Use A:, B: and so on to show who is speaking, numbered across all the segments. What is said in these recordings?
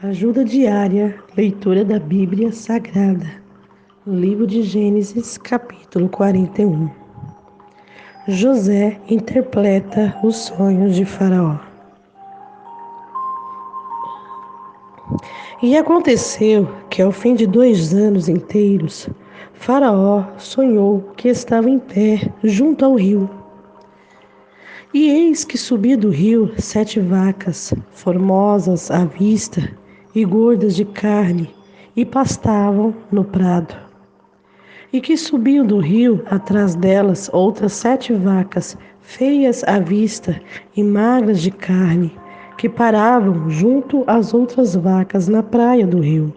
A: Ajuda diária, leitura da Bíblia Sagrada. Livro de Gênesis, capítulo 41. José interpreta os sonhos de Faraó. E aconteceu que, ao fim de 2 anos inteiros, Faraó sonhou que estava em pé junto ao rio. E eis que subia do rio 7 vacas, formosas à vista e gordas de carne, e pastavam no prado. E que subiam do rio atrás delas outras 7 vacas, feias à vista e magras de carne, que paravam junto às outras vacas na praia do rio.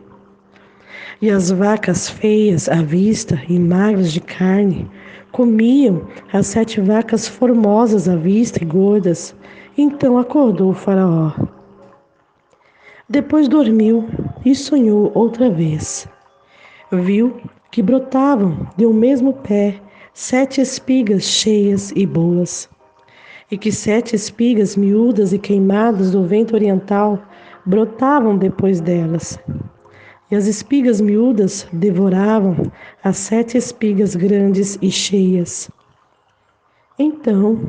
A: E as vacas feias à vista e magras de carne comiam as 7 vacas formosas à vista e gordas. Então acordou o Faraó. Depois dormiu e sonhou outra vez. Viu que brotavam de um mesmo pé 7 espigas cheias e boas, e que 7 espigas miúdas e queimadas do vento oriental brotavam depois delas. E as espigas miúdas devoravam as 7 espigas grandes e cheias. Então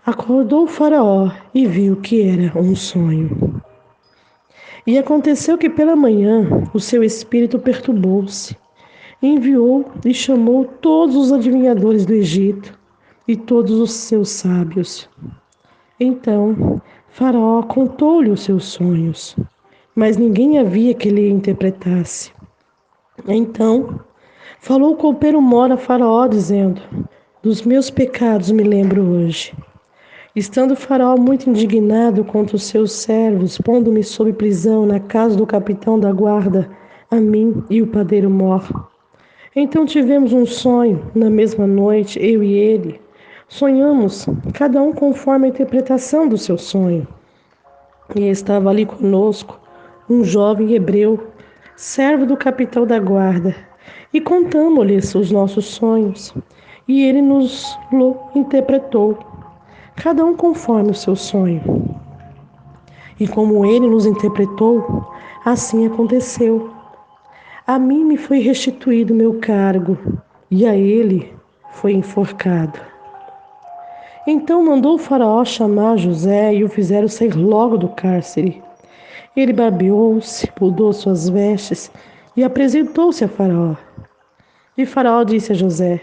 A: acordou o Faraó e viu que era um sonho. E aconteceu que pela manhã o seu espírito perturbou-se. Enviou e chamou todos os adivinhadores do Egito e todos os seus sábios. Então Faraó contou-lhe os seus sonhos, mas ninguém havia que lhe interpretasse. Então falou o copeiro Mor a Faraó, dizendo: dos meus pecados me lembro hoje. Estando Faraó muito indignado contra os seus servos, pondo-me sob prisão na casa do capitão da guarda, a mim e o padeiro Mor. Então tivemos um sonho, na mesma noite, eu e ele. Sonhamos, cada um conforme a interpretação do seu sonho. E estava ali conosco um jovem hebreu, servo do capitão da guarda, e contamos-lhes os nossos sonhos, e ele nos interpretou, cada um conforme o seu sonho. E como ele nos interpretou, assim aconteceu. A mim me foi restituído meu cargo, e a ele foi enforcado. Então mandou o Faraó chamar José e o fizeram sair logo do cárcere. Ele barbeou-se, mudou suas vestes e apresentou-se a Faraó. E Faraó disse a José: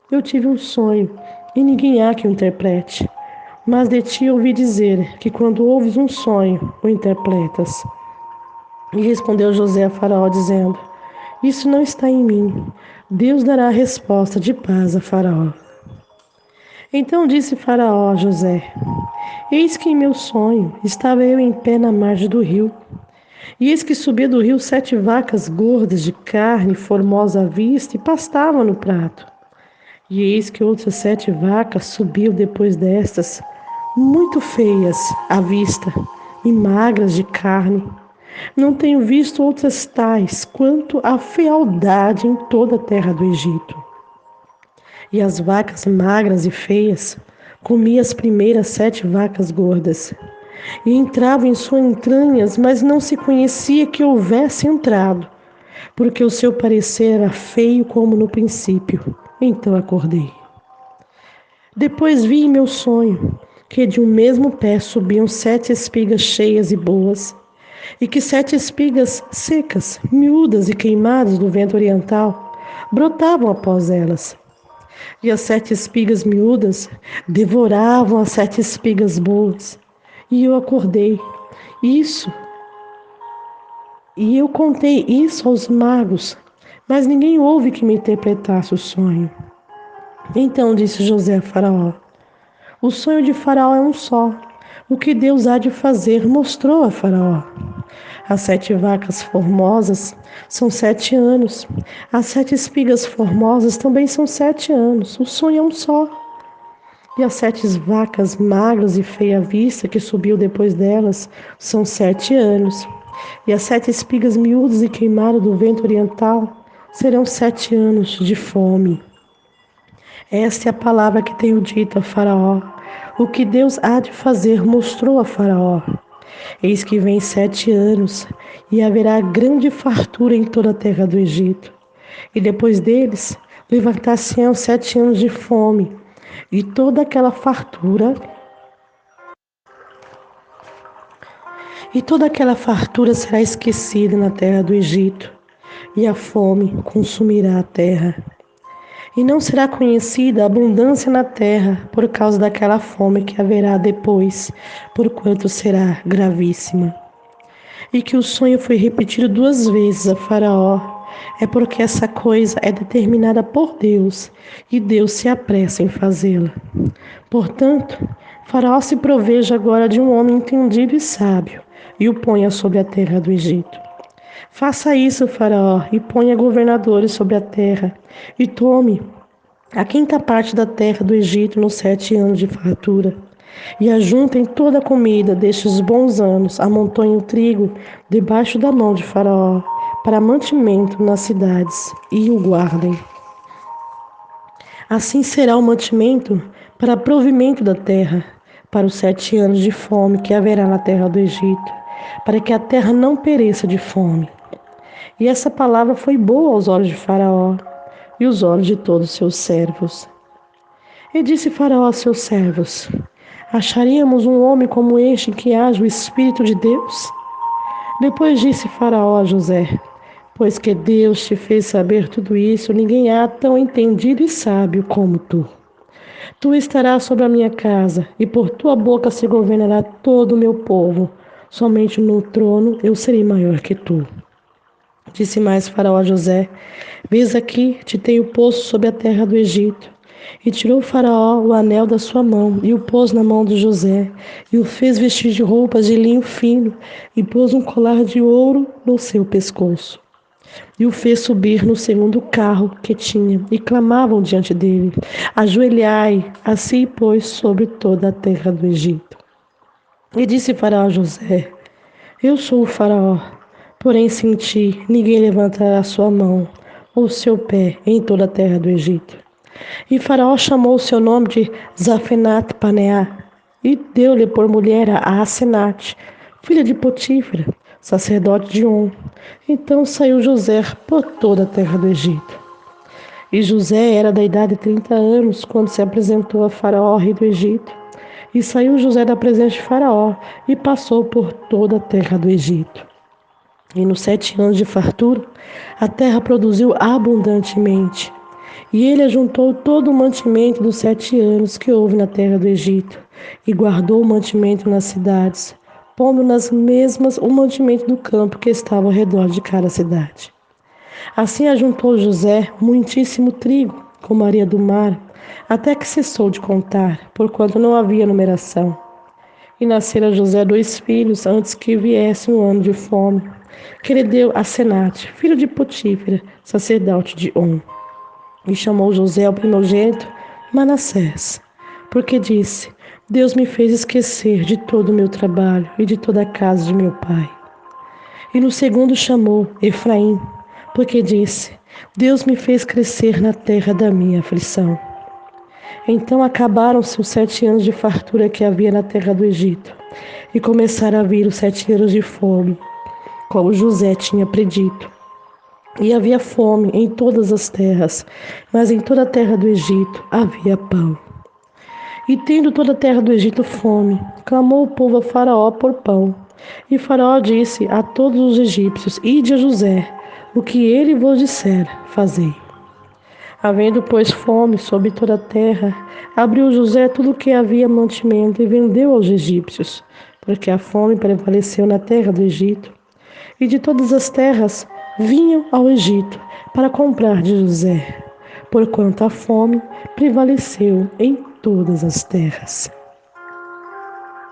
A: eu tive um sonho, e ninguém há que o interprete. Mas de ti ouvi dizer que quando ouves um sonho, o interpretas. E respondeu José a Faraó, dizendo: isso não está em mim. Deus dará a resposta de paz a Faraó. Então disse Faraó a José: eis que em meu sonho estava eu em pé na margem do rio. E eis que subia do rio 7 vacas gordas de carne, formosa à vista, e pastavam no prato. E eis que outras 7 vacas subiam depois destas, muito feias à vista e magras de carne. Não tenho visto outras tais quanto a fealdade em toda a terra do Egito. E as vacas magras e feias comiam as primeiras 7 vacas gordas, e entravam em suas entranhas, mas não se conhecia que houvesse entrado, porque o seu parecer era feio como no princípio. Então acordei. Depois vi em meu sonho que de um mesmo pé subiam 7 espigas cheias e boas, e que 7 espigas secas, miúdas e queimadas do vento oriental, brotavam após elas. E as 7 espigas miúdas devoravam as 7 espigas boas. E eu acordei. E eu contei isso aos magos, mas ninguém houve que me interpretasse o sonho. Então disse José a Faraó: o sonho de Faraó é um só. O que Deus há de fazer mostrou a Faraó. As 7 vacas formosas são 7 anos. As 7 espigas formosas também são 7 anos. O sonho é um só. E as 7 vacas magras e feias à vista que subiu depois delas são 7 anos. E as 7 espigas miúdas e queimadas do vento oriental serão 7 anos de fome. Esta é a palavra que tenho dito a Faraó. O que Deus há de fazer mostrou a Faraó. Eis que vem 7 anos, e haverá grande fartura em toda a terra do Egito. E depois deles, levantar-se-ão 7 anos de fome, e toda aquela fartura será esquecida na terra do Egito, e a fome consumirá a terra. E não será conhecida a abundância na terra por causa daquela fome que haverá depois, porquanto será gravíssima. E que o sonho foi repetido 2 vezes a Faraó, é porque essa coisa é determinada por Deus, e Deus se apressa em fazê-la. Portanto, Faraó se proveja agora de um homem entendido e sábio, e o ponha sobre a terra do Egito. Faça isso, Faraó, e ponha governadores sobre a terra, e tome a 5ª parte da terra do Egito nos 7 anos de fartura. E ajuntem toda a comida destes bons anos, amontoem o trigo debaixo da mão de Faraó, para mantimento nas cidades, e o guardem. Assim será o mantimento para provimento da terra, para os 7 anos de fome que haverá na terra do Egito, para que a terra não pereça de fome. E essa palavra foi boa aos olhos de Faraó e os olhos de todos os seus servos. E disse Faraó aos seus servos: Acharíamos um homem como este em que haja o Espírito de Deus? Depois disse Faraó a José: Pois que Deus te fez saber tudo isso, ninguém há tão entendido e sábio como tu. Tu estarás sobre a minha casa, e por tua boca se governará todo o meu povo. Somente no trono eu serei maior que tu. Disse mais Faraó a José: Vês aqui, te tenho posto sobre a terra do Egito. E tirou Faraó o anel da sua mão, e o pôs na mão de José, e o fez vestir de roupas de linho fino, e pôs um colar de ouro no seu pescoço. E o fez subir no segundo carro que tinha, e clamavam diante dele: Ajoelhai, assim pôs sobre toda a terra do Egito. E disse Faraó a José: Eu sou o Faraó, porém sem ti ninguém levantará sua mão ou seu pé em toda a terra do Egito. E Faraó chamou o seu nome de Zafenat-Paneá, e deu-lhe por mulher a Asenate, filha de Potífera, sacerdote de On. Então saiu José por toda a terra do Egito. E José era da idade de 30 anos, quando se apresentou a Faraó, rei do Egito. E saiu José da presença de Faraó, e passou por toda a terra do Egito. E nos 7 anos de fartura, a terra produziu abundantemente. E ele ajuntou todo o mantimento dos 7 anos que houve na terra do Egito, e guardou o mantimento nas cidades, pondo nas mesmas o mantimento do campo que estava ao redor de cada cidade. Assim ajuntou José muitíssimo trigo, como a areia do mar, até que cessou de contar, porquanto não havia numeração. E nasceram a José 2 filhos antes que viesse um ano de fome, que ele deu a Senate, filho de Potífera, sacerdote de On. E chamou José o primogênito Manassés, porque disse: Deus me fez esquecer de todo o meu trabalho e de toda a casa de meu pai. E no segundo chamou Efraim, porque disse: Deus me fez crescer na terra da minha aflição. Então acabaram-se os 7 anos de fartura que havia na terra do Egito, e começaram a vir os 7 anos de fome, como José tinha predito. E havia fome em todas as terras, mas em toda a terra do Egito havia pão. E tendo toda a terra do Egito fome, clamou o povo a Faraó por pão. E Faraó disse a todos os egípcios: Ide a José, o que ele vos disser, fazei. Havendo, pois, fome sobre toda a terra, abriu José tudo o que havia mantimento e vendeu aos egípcios, porque a fome prevaleceu na terra do Egito. E de todas as terras vinham ao Egito para comprar de José, porquanto a fome prevaleceu em todas as terras.